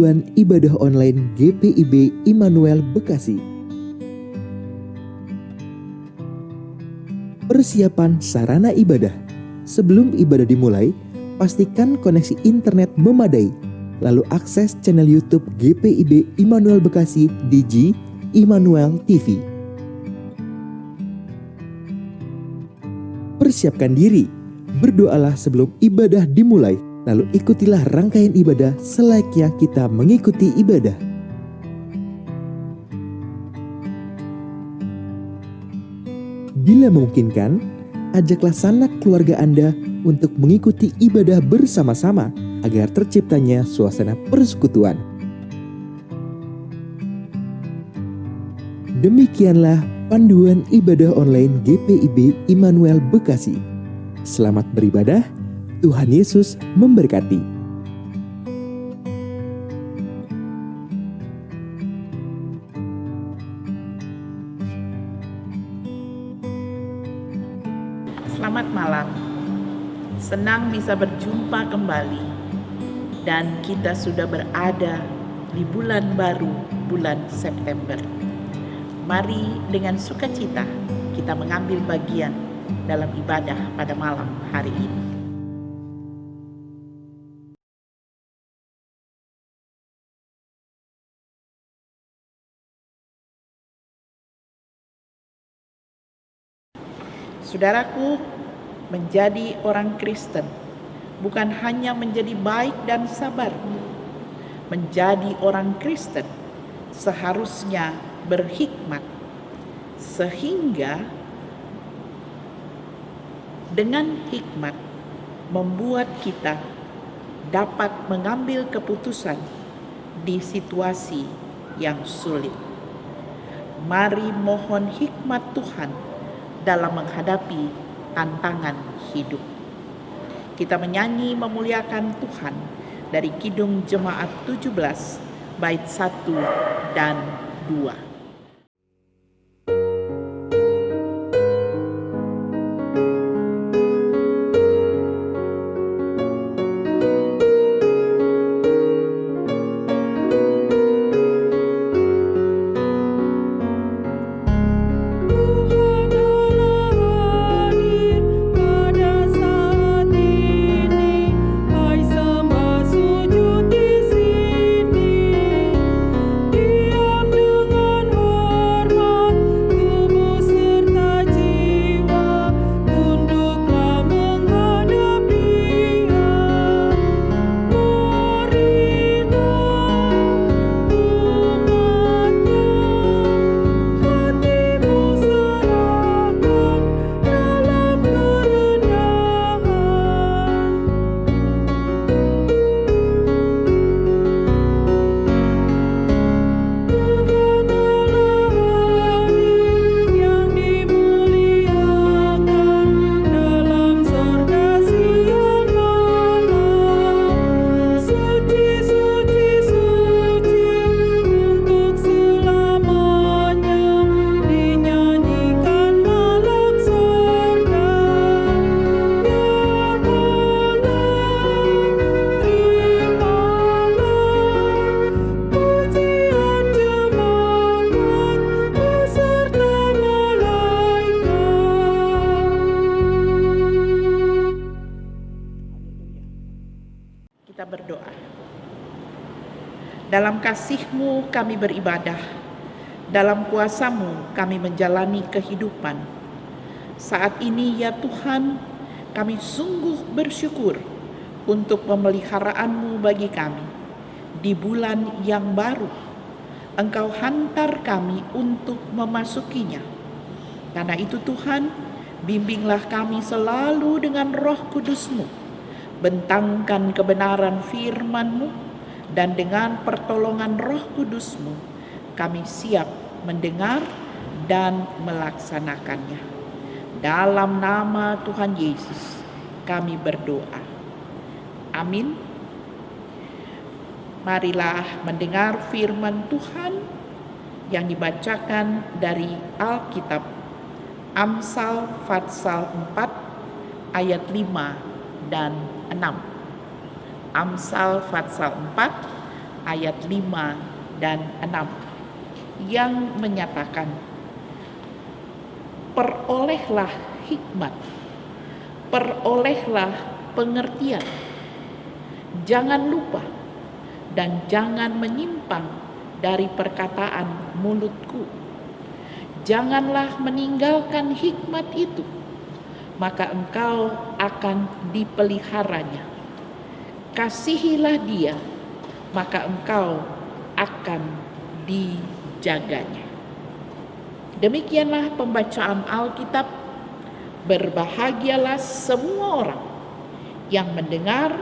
Panduan Ibadah Online GPIB Immanuel Bekasi. Persiapan sarana ibadah. Sebelum ibadah dimulai, pastikan koneksi internet memadai. Lalu akses channel YouTube GPIB Immanuel Bekasi di G Immanuel TV. Persiapkan diri. Berdoalah sebelum ibadah dimulai. Lalu ikutilah rangkaian ibadah selayaknya kita mengikuti ibadah. Bila memungkinkan, ajaklah sanak keluarga Anda untuk mengikuti ibadah bersama-sama agar terciptanya suasana persekutuan. Demikianlah panduan ibadah online GPIB Immanuel Bekasi. Selamat beribadah. Tuhan Yesus memberkati. Selamat malam. Senang bisa berjumpa kembali. Dan kita sudah berada di bulan baru, bulan September. Mari dengan sukacita kita mengambil bagian dalam ibadah pada malam hari ini. Saudaraku, menjadi orang Kristen bukan hanya menjadi baik dan sabar. Menjadi orang Kristen seharusnya berhikmat, sehingga dengan hikmat membuat kita dapat mengambil keputusan di situasi yang sulit. Mari mohon hikmat Tuhan dalam menghadapi tantangan hidup. Kita menyanyi memuliakan Tuhan dari Kidung Jemaat 17 bait 1 dan 2. Kita berdoa. Dalam kasih-Mu kami beribadah, dalam kuasa-Mu kami menjalani kehidupan. Saat ini ya Tuhan, kami sungguh bersyukur untuk pemeliharaan-Mu bagi kami. Di bulan yang baru, Engkau hantar kami untuk memasukinya. Karena itu Tuhan, bimbinglah kami selalu dengan Roh Kudus-Mu. Bentangkan kebenaran firman-Mu, dan dengan pertolongan Roh Kudus-Mu, kami siap mendengar dan melaksanakannya. Dalam nama Tuhan Yesus, kami berdoa. Amin. Marilah mendengar firman Tuhan yang dibacakan dari Alkitab, Amsal Fatsal 4 ayat 5 dan 6. Amsal Fatsal 4 ayat 5 dan 6 yang menyatakan, perolehlah hikmat, perolehlah pengertian, jangan lupa dan jangan menyimpang dari perkataan mulutku. Janganlah meninggalkan hikmat itu, maka engkau akan dipeliharanya. Kasihilah dia, maka engkau akan dijaganya. Demikianlah pembacaan Alkitab. Berbahagialah semua orang yang mendengar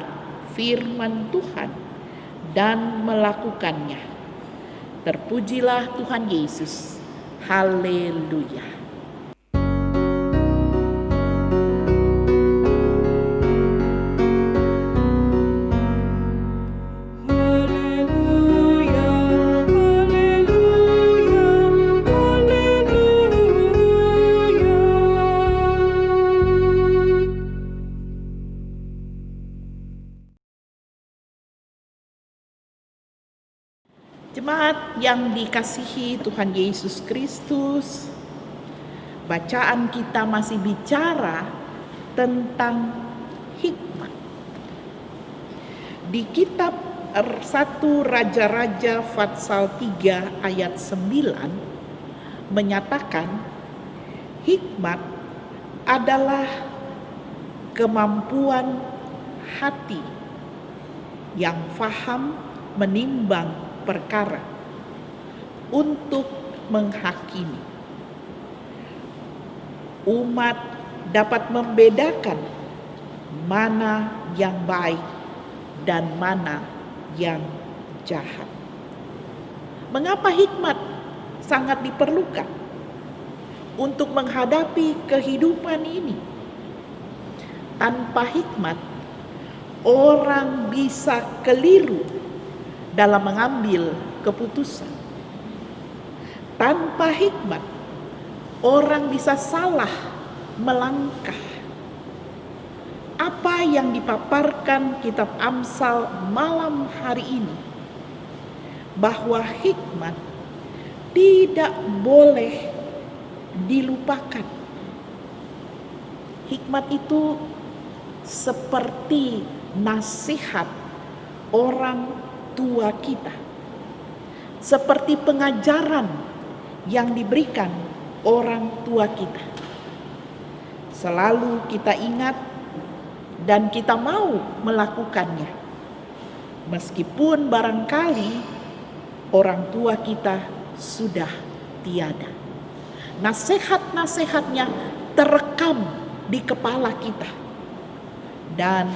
firman Tuhan dan melakukannya. Terpujilah Tuhan Yesus. Haleluya. Jemaat yang dikasihi Tuhan Yesus Kristus, bacaan kita masih bicara tentang hikmat. Di kitab 1 Raja-Raja Fatsal 3 ayat 9 menyatakan hikmat adalah kemampuan hati yang faham menimbang perkara untuk menghakimi. Umat dapat membedakan mana yang baik dan mana yang jahat. Mengapa hikmat sangat diperlukan untuk menghadapi kehidupan ini? Tanpa hikmat, orang bisa keliru dalam mengambil keputusan. Tanpa hikmat, orang bisa salah melangkah. Apa yang dipaparkan kitab Amsal malam hari ini, bahwa hikmat tidak boleh dilupakan. Hikmat itu seperti nasihat orang tua kita, seperti pengajaran yang diberikan orang tua kita. Selalu kita ingat dan kita mau melakukannya, meskipun barangkali orang tua kita sudah tiada. Nasihat-nasihatnya terekam di kepala kita, dan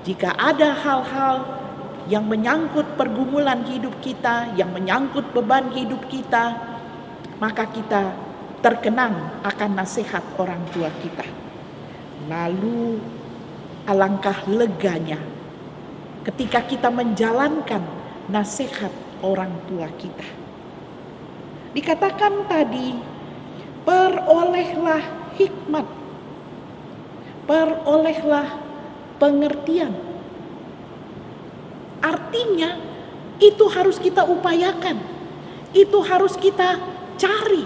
jika ada hal-hal yang menyangkut pergumulan hidup kita, yang menyangkut beban hidup kita, maka kita terkenang akan nasihat orang tua kita. Lalu alangkah leganya ketika kita menjalankan nasihat orang tua kita. Dikatakan tadi, perolehlah hikmat, perolehlah pengertian. Artinya itu harus kita upayakan, itu harus kita cari,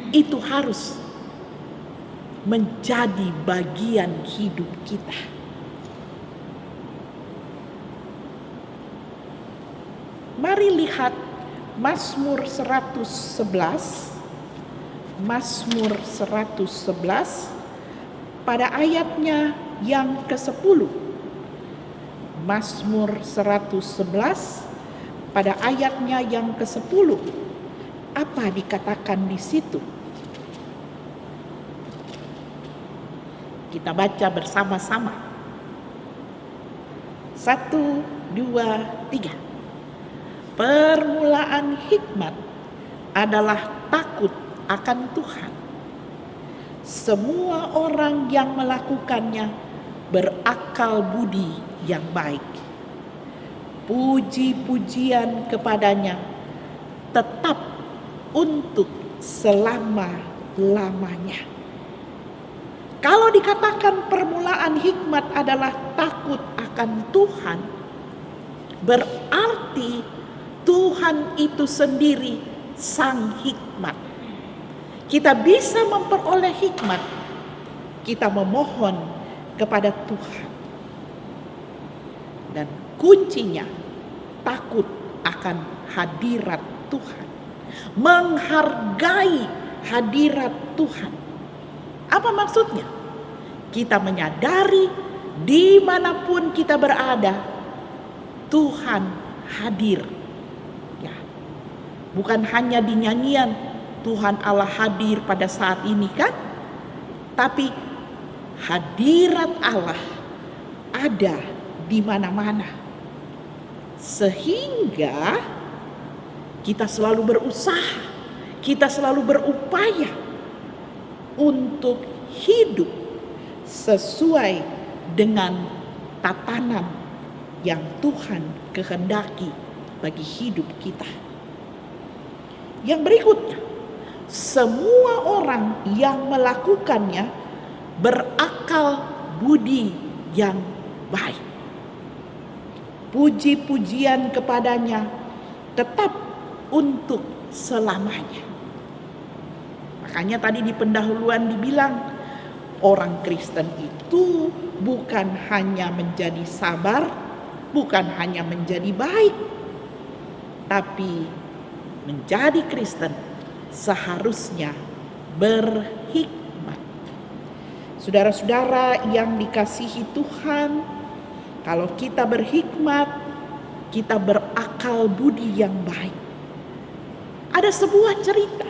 itu harus menjadi bagian hidup kita. Mari lihat Mazmur 111, Mazmur 111 pada ayatnya yang ke-10. Mazmur 111 pada ayatnya yang ke-10. Apa dikatakan di situ? Kita baca bersama-sama. 1, 2, 3. Permulaan hikmat adalah takut akan Tuhan. Semua orang yang melakukannya berakal budi yang baik. Puji-pujian kepadanya tetap untuk selama-lamanya. Kalau dikatakan permulaan hikmat adalah takut akan Tuhan, berarti Tuhan itu sendiri sang hikmat. Kita bisa memperoleh hikmat, kita memohon kepada Tuhan. Dan kuncinya takut akan hadirat Tuhan, menghargai hadirat Tuhan. Apa maksudnya? Kita menyadari dimanapun kita berada, Tuhan hadir. Ya, bukan hanya di nyanyian Tuhan Allah hadir pada saat ini kan, tapi hadirat Allah ada di mana-mana. Sehingga kita selalu berusaha, kita selalu berupaya untuk hidup sesuai dengan tatanan yang Tuhan kehendaki bagi hidup kita. Yang berikutnya, semua orang yang melakukannya berakal budi yang baik. Puji-pujian kepadanya tetap untuk selamanya. Makanya tadi di pendahuluan dibilang, orang Kristen itu bukan hanya menjadi sabar, bukan hanya menjadi baik, tapi menjadi Kristen seharusnya berhikmat. Saudara-saudara yang dikasihi Tuhan, kalau kita berhikmat, kita berakal budi yang baik. Ada sebuah cerita,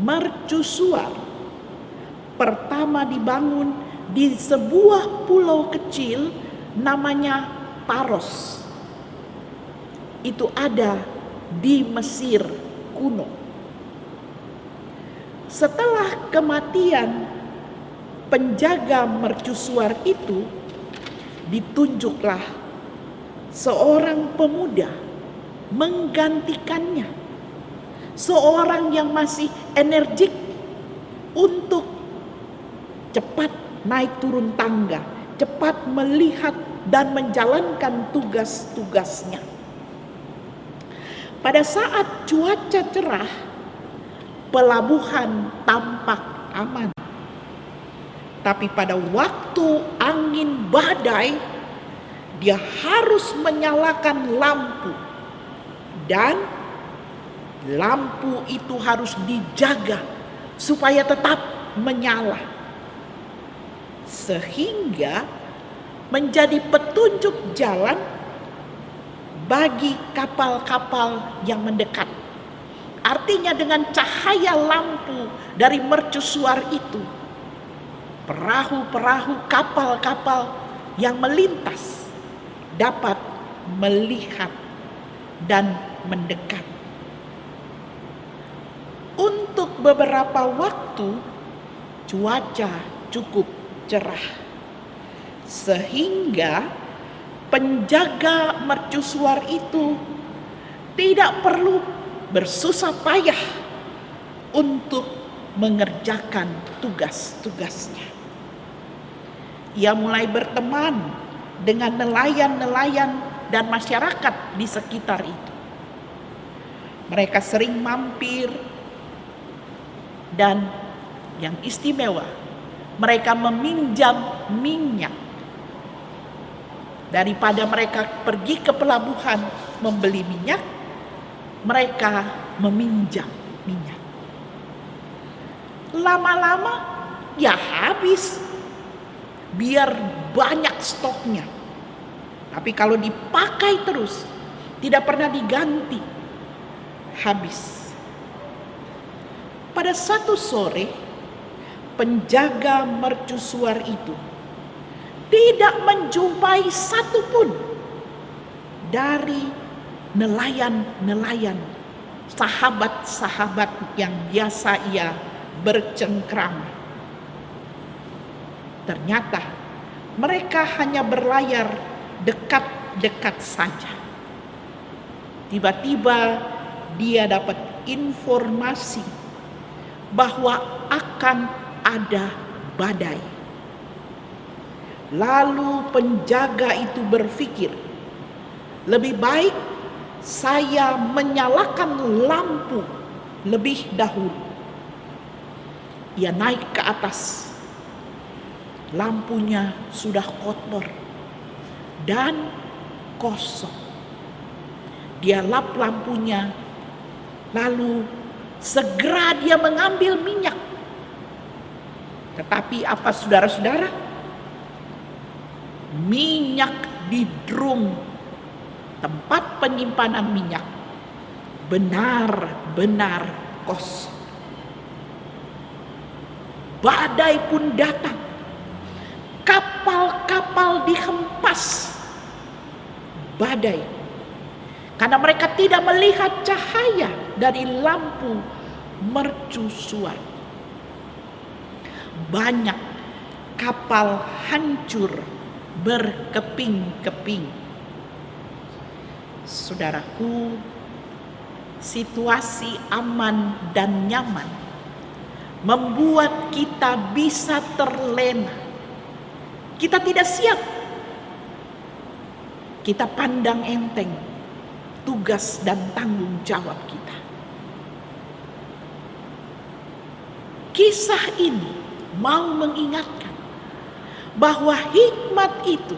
mercusuar pertama dibangun di sebuah pulau kecil namanya Paros. Itu ada di Mesir kuno. Setelah kematian penjaga mercusuar itu, ditunjuklah seorang pemuda menggantikannya. Seorang yang masih energik untuk cepat naik turun tangga, cepat melihat dan menjalankan tugas-tugasnya. Pada saat cuaca cerah, pelabuhan tampak aman. Tapi pada waktu angin badai, dia harus menyalakan lampu. Dan lampu itu harus dijaga supaya tetap menyala. Sehingga menjadi petunjuk jalan bagi kapal-kapal yang mendekat. Artinya dengan cahaya lampu dari mercusuar itu, perahu-perahu, kapal-kapal yang melintas dapat melihat dan mendekat. Untuk beberapa waktu cuaca cukup cerah, sehingga penjaga mercusuar itu tidak perlu bersusah payah untuk mengerjakan tugas-tugasnya. Ia mulai berteman dengan nelayan-nelayan dan masyarakat di sekitar itu. Mereka sering mampir, dan yang istimewa, mereka meminjam minyak. Daripada mereka pergi ke pelabuhan membeli minyak, mereka meminjam minyak. Lama-lama ya habis, biar banyak stoknya. Tapi kalau dipakai terus, tidak pernah diganti, habis. Pada satu sore, penjaga mercusuar itu tidak menjumpai satupun dari nelayan-nelayan, sahabat-sahabat yang biasa ia bercengkrama. Ternyata mereka hanya berlayar dekat-dekat saja. Tiba-tiba dia dapat informasi bahwa akan ada badai. Lalu penjaga itu berpikir, Lebih baik saya menyalakan lampu lebih dahulu. Ia naik ke atas. Lampunya sudah kotor dan kosong. Dia lap lampunya, lalu segera dia mengambil minyak. Tetapi apa saudara-saudara? Minyak di drum tempat penyimpanan minyak benar-benar kosong. Badai pun datang. Kapal-kapal dihempas badai. Karena mereka tidak melihat cahaya dari lampu mercusuar. Banyak kapal hancur berkeping-keping. Saudaraku, situasi aman dan nyaman membuat kita bisa terlena. Kita tidak siap. Kita pandang enteng tugas dan tanggung jawab kita. Kisah ini mau mengingatkan bahwa hikmat itu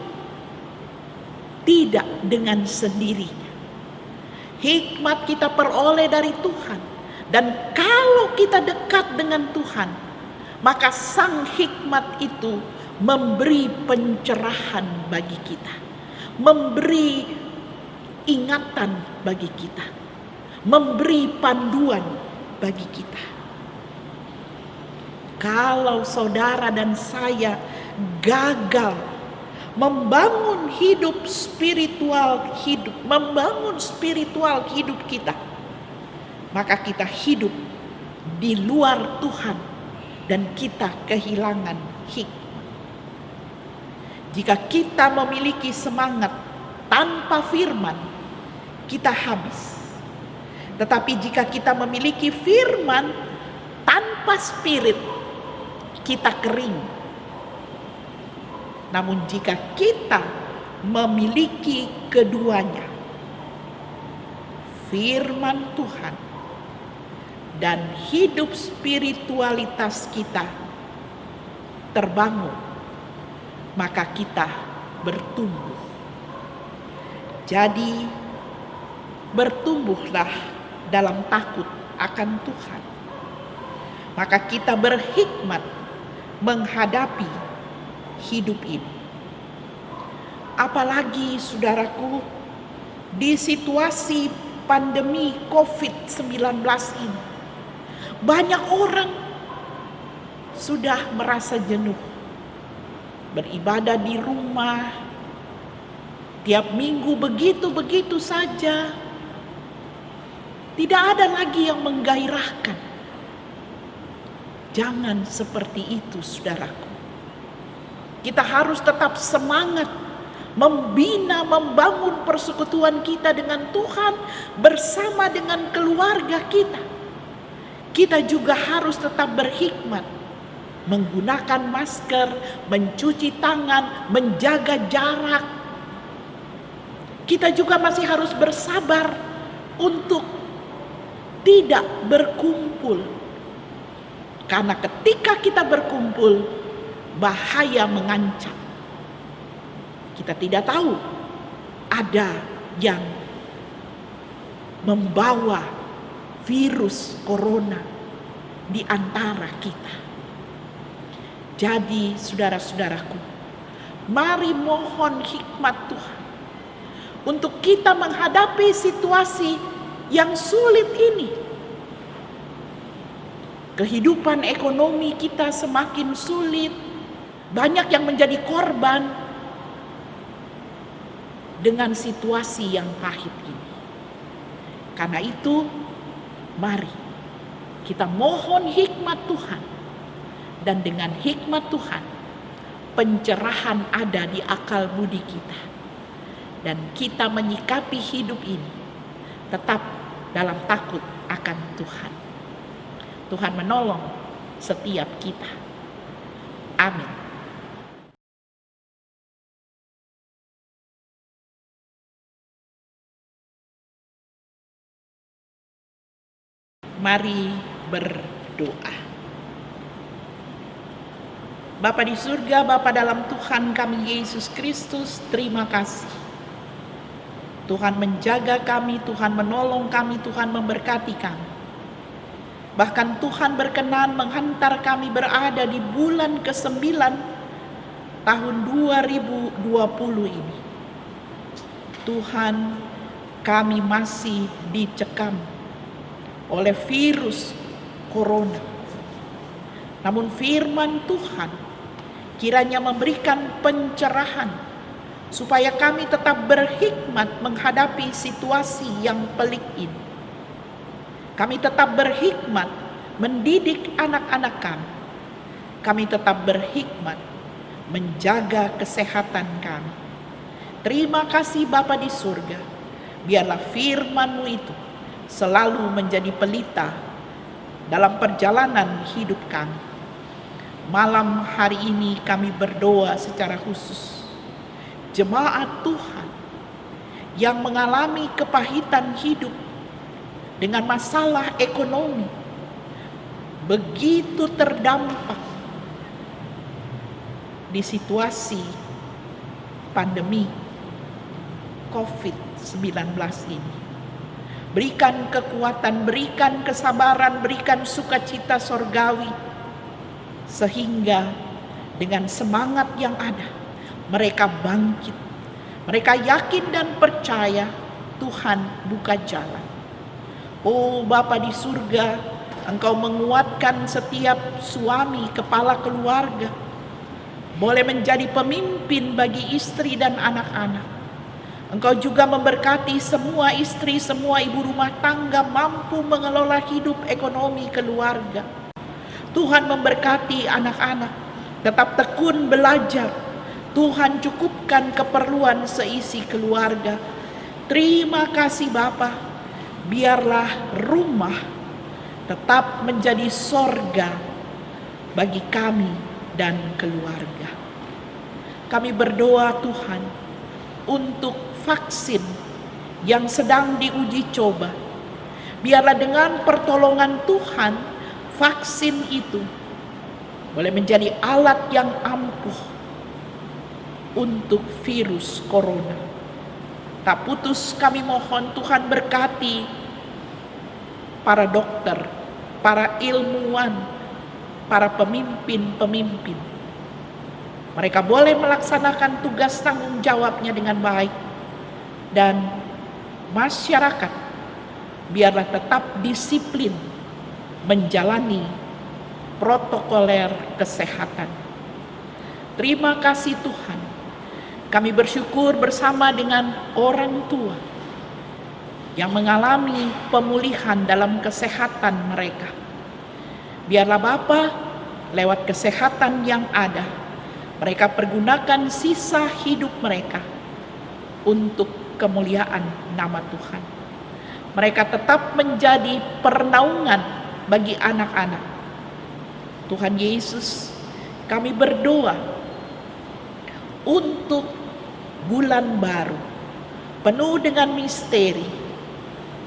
tidak dengan sendirinya. Hikmat kita peroleh dari Tuhan. Dan kalau kita dekat dengan Tuhan, maka sang hikmat itu memberi pencerahan bagi kita, memberi ingatan bagi kita, memberi panduan bagi kita. Kalau saudara dan saya gagal membangun membangun spiritual hidup kita, maka kita hidup di luar Tuhan dan kita kehilangan hikmat. Jika kita memiliki semangat tanpa firman, kita habis. Tetapi jika kita memiliki firman tanpa spirit, kita kering. Namun jika kita memiliki keduanya, firman Tuhan dan hidup spiritualitas kita terbangun, maka kita bertumbuh. Jadi bertumbuhlah dalam takut akan Tuhan. Maka kita berhikmat menghadapi hidup ini. Apalagi saudaraku, di situasi pandemi COVID-19 ini, banyak orang sudah merasa jenuh beribadah di rumah, tiap minggu begitu-begitu saja. Tidak ada lagi yang menggairahkan. Jangan seperti itu, saudaraku. Kita harus tetap semangat membina, membangun persekutuan kita dengan Tuhan bersama dengan keluarga kita. Kita juga harus tetap berhikmat, menggunakan masker, mencuci tangan, menjaga jarak. Kita juga masih harus bersabar untuk tidak berkumpul. Karena ketika kita berkumpul, bahaya mengancam. Kita tidak tahu ada yang membawa virus corona di antara kita. Jadi saudara-saudaraku, mari mohon hikmat Tuhan untuk kita menghadapi situasi yang sulit ini. Kehidupan ekonomi kita semakin sulit, banyak yang menjadi korban dengan situasi yang pahit ini. Karena itu, mari kita mohon hikmat Tuhan. Dan dengan hikmat Tuhan, pencerahan ada di akal budi kita. Dan kita menyikapi hidup ini tetap dalam takut akan Tuhan. Tuhan menolong setiap kita. Amin. Mari berdoa. Bapa di surga, Bapa dalam Tuhan kami Yesus Kristus, terima kasih. Tuhan menjaga kami, Tuhan menolong kami, Tuhan memberkati kami. Bahkan Tuhan berkenan menghantar kami berada di bulan ke-9 tahun 2020 ini. Tuhan, kami masih dicekam oleh virus corona. Namun firman Tuhan kiranya memberikan pencerahan supaya kami tetap berhikmat menghadapi situasi yang pelik ini. Kami tetap berhikmat mendidik anak-anak kami. Kami tetap berhikmat menjaga kesehatan kami. Terima kasih Bapa di surga. Biarlah firman-Mu itu selalu menjadi pelita dalam perjalanan hidup kami. Malam hari ini kami berdoa secara khusus. Jemaat Tuhan yang mengalami kepahitan hidup dengan masalah ekonomi, begitu terdampak di situasi pandemi COVID-19 ini. Berikan kekuatan, berikan kesabaran, berikan sukacita sorgawi, sehingga dengan semangat yang ada, mereka bangkit. Mereka yakin dan percaya Tuhan buka jalan. Oh Bapa di surga, Engkau menguatkan setiap suami, kepala keluarga, boleh menjadi pemimpin bagi istri dan anak-anak. Engkau juga memberkati semua istri, semua ibu rumah tangga mampu mengelola hidup ekonomi keluarga. Tuhan memberkati anak-anak, tetap tekun belajar. Tuhan cukupkan keperluan seisi keluarga. Terima kasih Bapa, biarlah rumah tetap menjadi sorga bagi kami dan keluarga. Kami berdoa Tuhan untuk vaksin yang sedang diuji coba. Biarlah dengan pertolongan Tuhan, vaksin itu boleh menjadi alat yang ampuh untuk virus corona. Tak putus kami mohon Tuhan berkati para dokter, para ilmuwan, para pemimpin-pemimpin. Mereka boleh melaksanakan tugas tanggung jawabnya dengan baik. Dan masyarakat biarlah tetap disiplin menjalani protokoler kesehatan. Terima kasih Tuhan. Kami bersyukur bersama dengan orang tua yang mengalami pemulihan dalam kesehatan mereka. Biarlah Bapa lewat kesehatan yang ada, mereka pergunakan sisa hidup mereka untuk kemuliaan nama Tuhan. Mereka tetap menjadi pernaungan bagi anak-anak. Tuhan Yesus, kami berdoa untuk bulan baru penuh dengan misteri,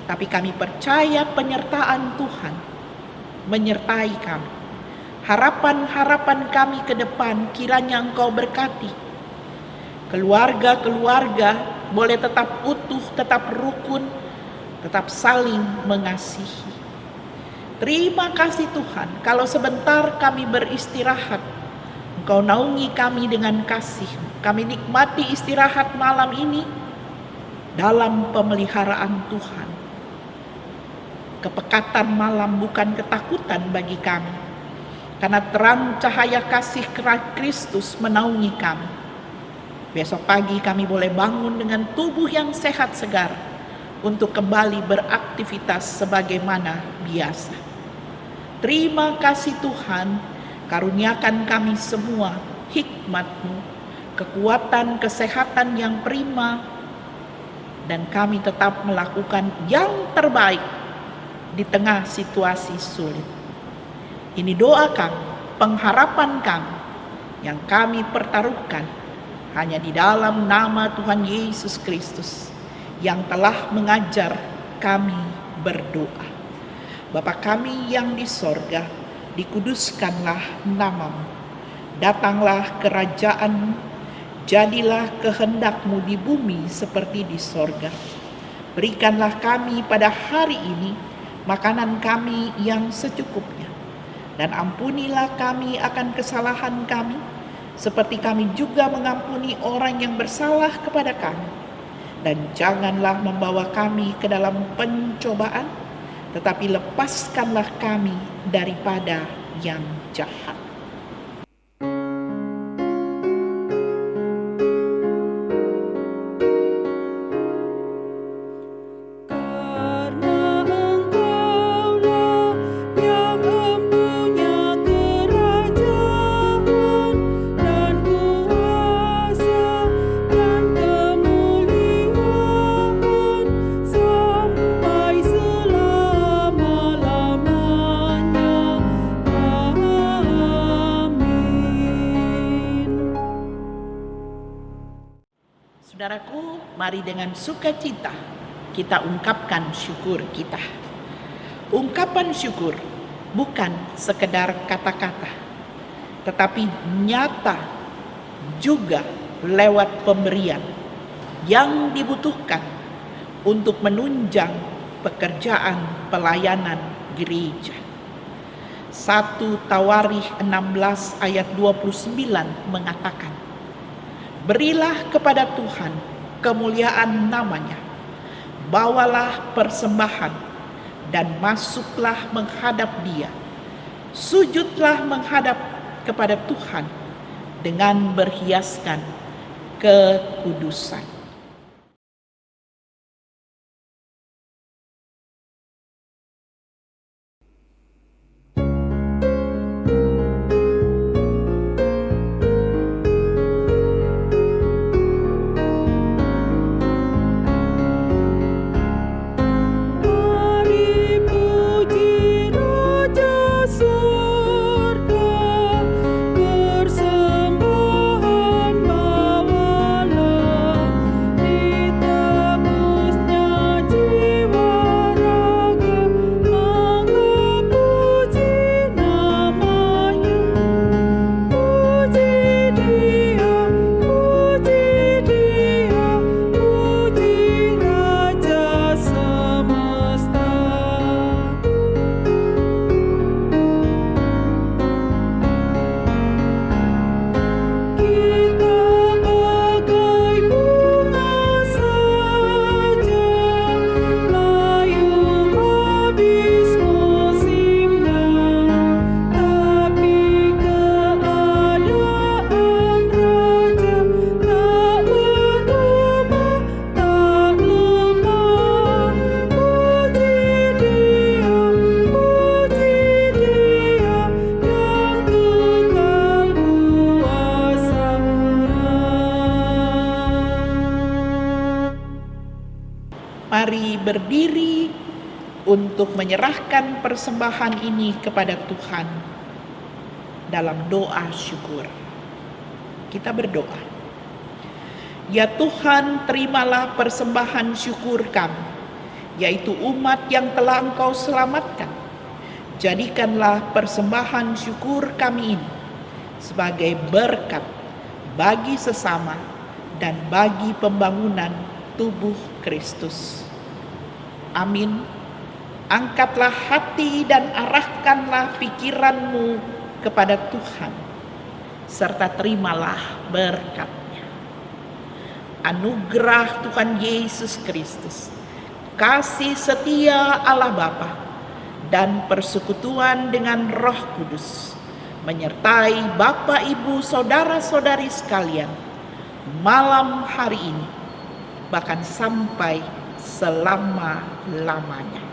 tapi kami percaya penyertaan Tuhan menyertai kami. Harapan-harapan kami ke depan kiranya Engkau berkati. Keluarga-keluarga boleh tetap utuh, tetap rukun, tetap saling mengasihi. Terima kasih Tuhan, kalau sebentar kami beristirahat, Engkau naungi kami dengan kasih. Kami nikmati istirahat malam ini dalam pemeliharaan Tuhan. Kepekatan malam bukan ketakutan bagi kami, karena terang cahaya kasih Kristus menaungi kami. Besok pagi kami boleh bangun dengan tubuh yang sehat segar untuk kembali beraktivitas sebagaimana biasa. Terima kasih Tuhan, karuniakan kami semua hikmat-Mu, kekuatan, kesehatan yang prima, dan kami tetap melakukan yang terbaik di tengah situasi sulit. Ini doa kami, pengharapan kami yang kami pertaruhkan hanya di dalam nama Tuhan Yesus Kristus yang telah mengajar kami berdoa. Bapa kami yang di sorga, dikuduskanlah namamu. Datanglah kerajaan-Mu, jadilah kehendak-Mu di bumi seperti di sorga. Berikanlah kami pada hari ini makanan kami yang secukupnya. Dan ampunilah kami akan kesalahan kami, seperti kami juga mengampuni orang yang bersalah kepada kami. Dan janganlah membawa kami ke dalam pencobaan, tetapi lepaskanlah kami daripada yang jahat. Saudaraku, mari dengan sukacita kita ungkapkan syukur kita. Ungkapan syukur bukan sekedar kata-kata, tetapi nyata juga lewat pemberian yang dibutuhkan untuk menunjang pekerjaan pelayanan gereja. 1 Tawarikh 16 ayat 29 mengatakan, berilah kepada Tuhan kemuliaan namanya, bawalah persembahan dan masuklah menghadap Dia. Sujudlah menghadap kepada Tuhan dengan berhiaskan kekudusan. Mari berdiri untuk menyerahkan persembahan ini kepada Tuhan dalam doa syukur. Kita berdoa. Ya Tuhan, terimalah persembahan syukur kami, yaitu umat yang telah Engkau selamatkan. Jadikanlah persembahan syukur kami ini sebagai berkat bagi sesama dan bagi pembangunan tubuh Kristus. Amin. Angkatlah hati dan arahkanlah pikiranmu kepada Tuhan, serta terimalah berkat-Nya. Anugerah Tuhan Yesus Kristus, kasih setia Allah Bapa, dan persekutuan dengan Roh Kudus menyertai Bapak, Ibu, saudara-saudari sekalian malam hari ini, bahkan sampai selama-lamanya.